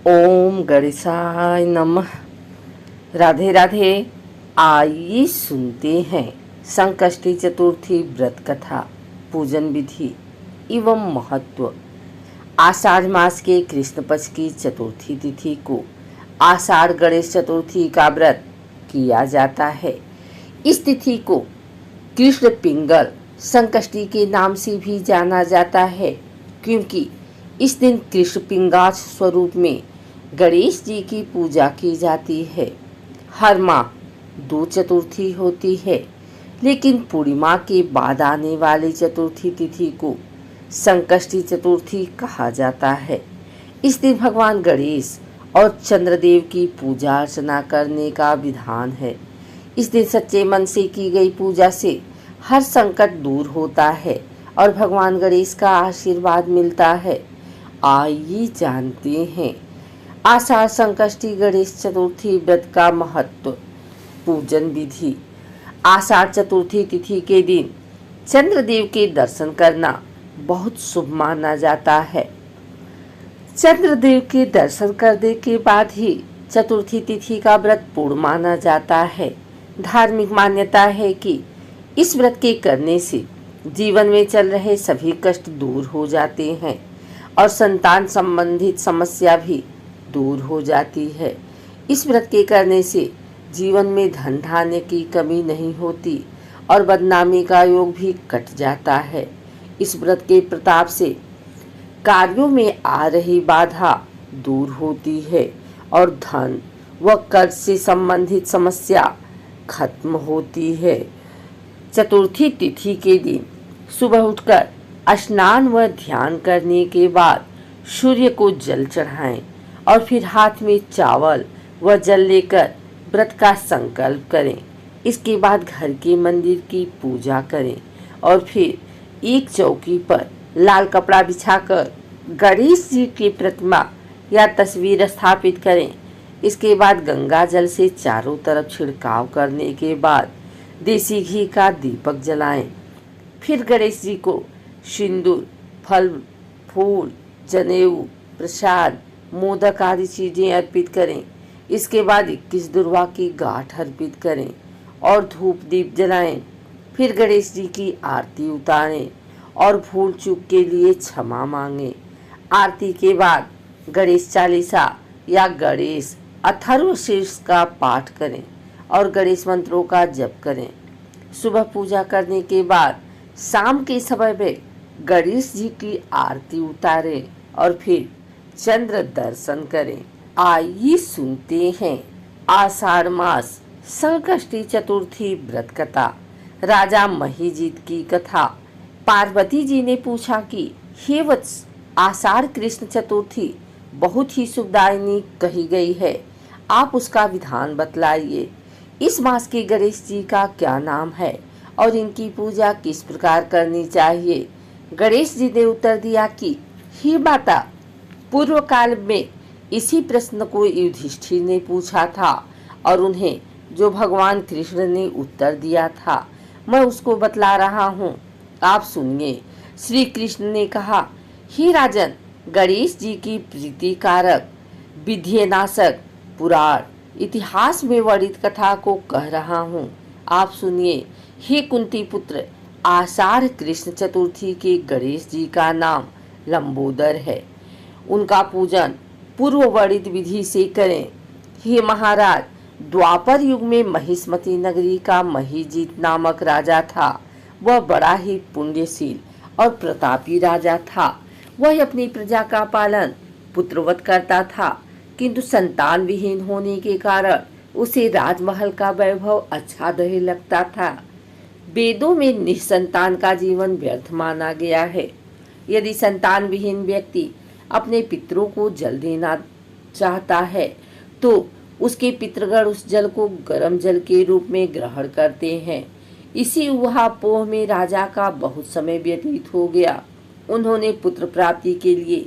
ओम गणेशाय नमः। राधे राधे। आइए सुनते हैं संकष्टी चतुर्थी व्रत कथा, पूजन विधि एवं महत्व। आषाढ़ मास के कृष्ण पक्ष की चतुर्थी तिथि को आषाढ़ गणेश चतुर्थी का व्रत किया जाता है। इस तिथि को कृष्ण पिंगल संकष्टी के नाम से भी जाना जाता है, क्योंकि इस दिन कृष्ण पिंगाच स्वरूप में गणेश जी की पूजा की जाती है। हर माह 2 चतुर्थी होती है, लेकिन पूर्णिमा के बाद आने वाली चतुर्थी तिथि को संकष्टी चतुर्थी कहा जाता है। इस दिन भगवान गणेश और चंद्रदेव की पूजा अर्चना करने का विधान है। इस दिन सच्चे मन से की गई पूजा से हर संकट दूर होता है और भगवान गणेश का आशीर्वाद मिलता है। आइए जानते हैं आषाढ़ संकष्टी गणेश चतुर्थी व्रत का महत्व। पूजन विधि। आषाढ़ चतुर्थी तिथि के दिन चंद्रदेव के दर्शन करना बहुत शुभ माना जाता है। चंद्रदेव के दर्शन करने के बाद ही चतुर्थी तिथि का व्रत पूर्ण माना जाता है। धार्मिक मान्यता है कि इस व्रत के करने से जीवन में चल रहे सभी कष्ट दूर हो जाते हैं और संतान संबंधित समस्या भी दूर हो जाती है। इस व्रत के करने से जीवन में धन धान्य की कमी नहीं होती और बदनामी का योग भी कट जाता है। इस व्रत के प्रताप से कार्यों में आ रही बाधा दूर होती है और धन व कर्ज से संबंधित समस्या खत्म होती है। चतुर्थी तिथि के दिन सुबह उठकर स्नान व ध्यान करने के बाद सूर्य को जल चढ़ाएं और फिर हाथ में चावल व जल लेकर व्रत का संकल्प करें। इसके बाद घर के मंदिर की पूजा करें और फिर एक चौकी पर लाल कपड़ा बिछाकर गणेश जी की प्रतिमा या तस्वीर स्थापित करें। इसके बाद गंगा जल से चारों तरफ छिड़काव करने के बाद देसी घी का दीपक जलाएं। फिर गणेश जी को सिंदूर, फल, फूल, जनेऊ, प्रसाद, मोदक आदि चीजें अर्पित करें। इसके बाद 21 दुर्वा की गांठ अर्पित करें और धूप दीप जलाएं। फिर गणेश जी की आरती उतारें और भूल चूक के लिए क्षमा मांगें। आरती के बाद गणेश चालीसा या गणेश अथर्वशीर्ष का पाठ करें और गणेश मंत्रों का जप करें। सुबह पूजा करने के बाद शाम के समय में गणेश जी की आरती उतारें और फिर चंद्र दर्शन करें। आइए सुनते हैं आषाढ़ मास संकष्टी चतुर्थी व्रत कथा। राजा महिजीत की कथा। पार्वती जी ने पूछा कि हे वत्स, आषाढ़ कृष्ण चतुर्थी बहुत ही शुभदायिनी कही गई है, आप उसका विधान बतलाइए। इस मास के गणेश जी का क्या नाम है और इनकी पूजा किस प्रकार करनी चाहिए? गणेश जी ने उत्तर दिया कि हे माता, पूर्व काल में इसी प्रश्न को युधिष्ठिर ने पूछा था और उन्हें जो भगवान कृष्ण ने उत्तर दिया था मैं उसको बतला रहा हूँ, आप सुनिए। श्री कृष्ण ने कहा, हे राजन, गणेश जी की प्रीति कारक विद्यनाशक पुराण इतिहास में वर्णित कथा को कह रहा हूँ, आप सुनिए। हे कुंती पुत्र, आषाढ़ कृष्ण चतुर्थी के गणेश जी का नाम लंबोदर है। उनका पूजन पूर्व वर्णित विधि से करें। हे महाराज, द्वापर युग में महिष्मती नगरी का महिजीत नामक राजा था। वह बड़ा ही पुण्यशील और प्रतापी राजा था। वह अपनी प्रजा का पालन पुत्रवत करता था, किंतु संतान विहीन होने के कारण उसे राजमहल का वैभव अच्छा नहीं लगता था। वेदों में निसंतान का जीवन व्यर्थ माना गया है। यदि संतान विहीन व्यक्ति अपने पितरों को जल देना चाहता है तो उसके पितृगण उस जल को गर्म जल के रूप में ग्रहण करते हैं। इसी उहापोह में राजा का बहुत समय व्यतीत हो गया। उन्होंने पुत्र प्राप्ति के लिए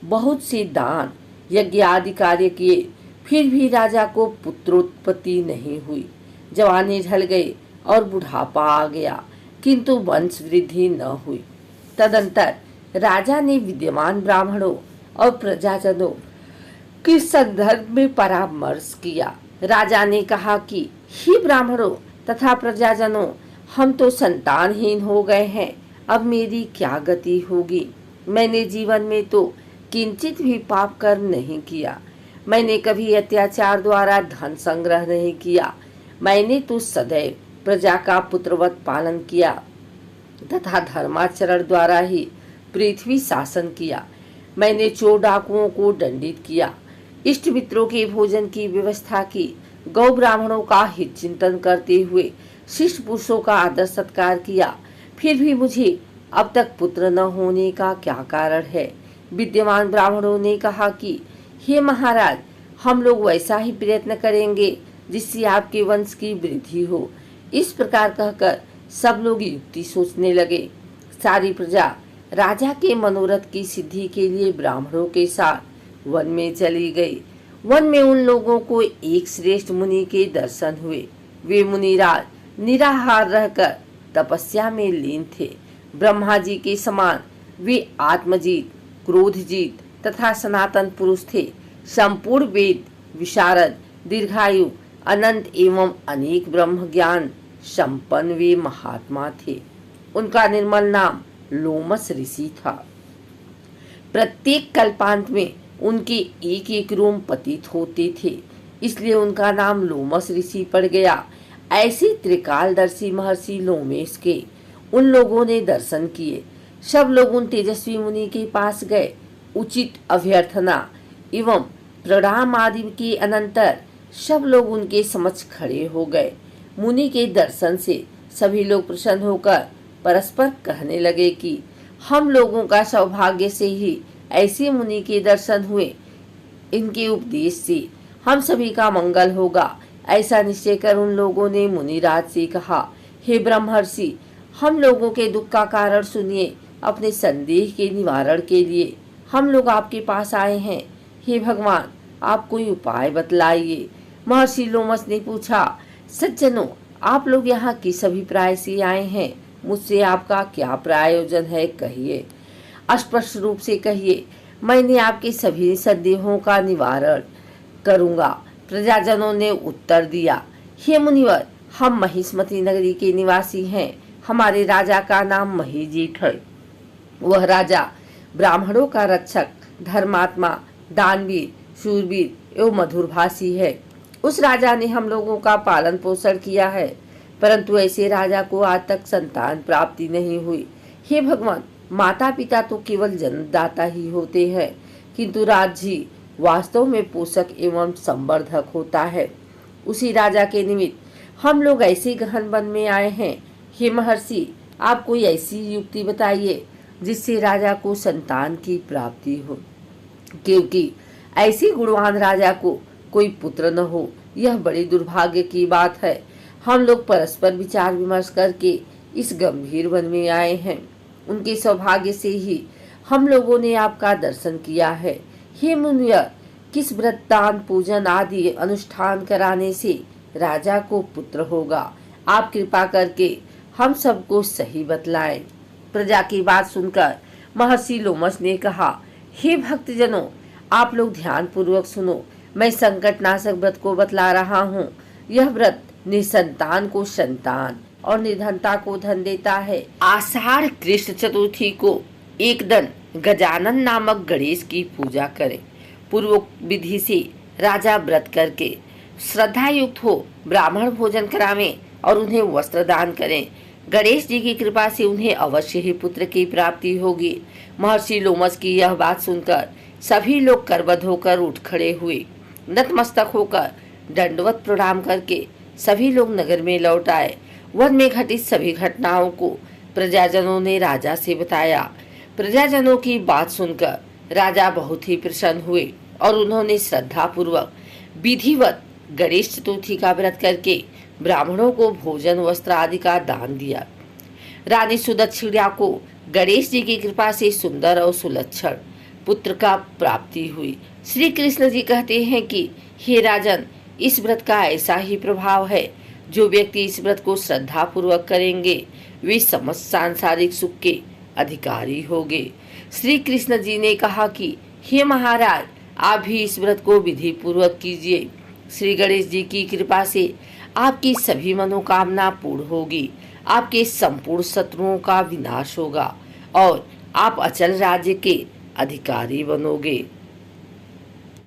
बहुत से दान यज्ञ आदि कार्य किए, फिर भी राजा को पुत्रोत्पत्ति नहीं हुई। जवानी ढल गई और बुढ़ापा आ गया, किंतु वंश वृद्धि न हुई। तदंतर राजा ने विद्यमान ब्राह्मणों और प्रजाजनों के संदर्भ में परामर्श किया। राजा ने कहा कि हे ब्राह्मणों तथा प्रजाजनों, हम तो संतानहीन हो गए हैं, अब मेरी क्या गति होगी। मैंने जीवन में तो किंचित भी पाप कर नहीं किया। मैंने कभी अत्याचार द्वारा धन संग्रह नहीं किया। मैंने तो सदैव प्रजा का पुत्रवत पालन किया तथा धर्माचरण द्वारा ही पृथ्वी शासन किया। मैंने चोर डाकुओं को दंडित किया, इष्ट मित्रों के भोजन की व्यवस्था की, गौ ब्राह्मणों का हित चिंतन करते हुए शिष्ट पुरुषों का आदर सत्कार किया। फिर भी मुझे अब तक पुत्र न होने का क्या कारण है। विद्यमान ब्राह्मणों ने कहा कि हे महाराज, हम लोग वैसा ही प्रयत्न करेंगे जिससे आपके वंश की वृद्धि हो। इस प्रकार कहकर सब लोग युक्ति सोचने लगे। सारी प्रजा राजा के मनोरथ की सिद्धि के लिए ब्राह्मणों के साथ वन में चली गई। वन में उन लोगों को एक श्रेष्ठ मुनि के दर्शन हुए। वे मुनिराज निराहार रहकर तपस्या में लीन थे। ब्रह्मा जी के समान वे आत्मजीत, क्रोधजीत तथा सनातन पुरुष थे। संपूर्ण वेद विशारद, दीर्घायु, अनंत एवं अनेक ब्रह्म ज्ञान संपन्न वे महात्मा थे। उनका निर्मल नाम लोमस ऋषि था। प्रत्येक कल्पांत में उनके एक एक रोम पतित होते थे, इसलिए उनका नाम लोमस ऋषि पड़ गया। ऐसे त्रिकालदर्शी महर्षि लोमेश के उन लोगों ने दर्शन किए। सब लोग उन तेजस्वी मुनि के पास गए। उचित अभ्यर्थना एवं प्रणाम आदि के अनंतर सब लोग उनके समक्ष खड़े हो गए। मुनि के दर्शन से सभी लोग प्रसन्न होकर परस्पर कहने लगे कि हम लोगों का सौभाग्य से ही ऐसे मुनि के दर्शन हुए। इनके उपदेश से हम सभी का मंगल होगा। ऐसा निश्चय कर उन लोगों ने मुनिराज से कहा, हे ब्रह्मर्षि, हम लोगों के दुख का कारण सुनिए। अपने संदेह के निवारण के लिए हम लोग आपके पास आए हैं। हे भगवान, आप कोई उपाय बतलाइए। महर्षि लोमस ने पूछा, सज्जनों, आप लोग यहाँ किस अभिप्राय से आए हैं? मुझसे आपका क्या प्रयोजन है, कहिए। स्पष्ट रूप से कहिए, मैंने आपके सभी संदेहों का निवारण करूँगा। प्रजाजनों ने उत्तर दिया, हे मुनिवर, हम महिष्मती नगरी के निवासी हैं। हमारे राजा का नाम महीजीत है। वह राजा ब्राह्मणों का रक्षक, धर्मात्मा, दानवीर, शूरवीर एवं मधुरभाषी है। उस राजा ने हम लोगों का पालन पोषण किया है, परंतु ऐसे राजा को आज तक संतान प्राप्ति नहीं हुई। हे भगवान, माता पिता तो केवल जन्मदाता ही होते हैं, किंतु राज्य वास्तव में पोषक एवं संवर्धक होता है। उसी राजा के निमित्त हम लोग ऐसे गहन वन में आए हैं। हे महर्षि, आप कोई ऐसी युक्ति बताइए जिससे राजा को संतान की प्राप्ति हो, क्योंकि ऐसे गुणवान राजा को कोई पुत्र न हो, यह बड़ी दुर्भाग्य की बात है। हम लोग परस्पर विचार विमर्श करके इस गंभीर वन में आए हैं। उनके सौभाग्य से ही हम लोगों ने आपका दर्शन किया है। हे मुनिवर, किस व्रत, दान, पूजन आदि अनुष्ठान कराने से राजा को पुत्र होगा? आप कृपा करके हम सबको सही बतलाएं। प्रजा की बात सुनकर महर्षि लोमस ने कहा, हे भक्तजनों, आप लोग ध्यान पूर्वक सुनो। मैं संकट नाशक व्रत को बतला रहा हूँ। यह व्रत निसंतान को संतान और निर्धनता को धन देता है। आषाढ़ कृष्ण चतुर्थी को एक दिन गजानन नामक गणेश की पूजा करें। पूर्व विधि से राजा व्रत करके श्रद्धा युक्त हो ब्राह्मण भोजन करावें और उन्हें वस्त्र दान करें। गणेश जी की कृपा से उन्हें अवश्य ही पुत्र की प्राप्ति होगी। महर्षि लोमस की यह बात सुनकर सभी लोग करबद्ध होकर उठ खड़े हुए। नतमस्तक होकर दंडवत प्रणाम करके सभी लोग नगर में लौट आए। वन में घटित सभी घटनाओं को प्रजाजनों ने राजा से बताया। प्रजाजनों की बात सुनकर राजा बहुत ही प्रसन्न हुए और उन्होंने श्रद्धा पूर्वक विधिवत गणेश चतुर्थी का व्रत करके ब्राह्मणों को भोजन, वस्त्र आदि का दान दिया। रानी सुदक्षिणा को गणेश जी की कृपा से सुंदर और सुलक्षण पुत्र का प्राप्ति हुई। श्री कृष्ण जी कहते हैं कि हे राजन, इस व्रत का ऐसा ही प्रभाव है। जो व्यक्ति इस व्रत को श्रद्धा पूर्वक करेंगे वे समस्त सांसारिक सुख के अधिकारी होंगे। श्री कृष्ण जी ने कहा कि हे महाराज, आप भी इस व्रत को विधि पूर्वक कीजिए। श्री गणेश जी की कृपा से आपकी सभी मनोकामना पूर्ण होगी, आपके संपूर्ण शत्रुओं का विनाश होगा और आप अचल राज्य के अधिकारी बनोगे।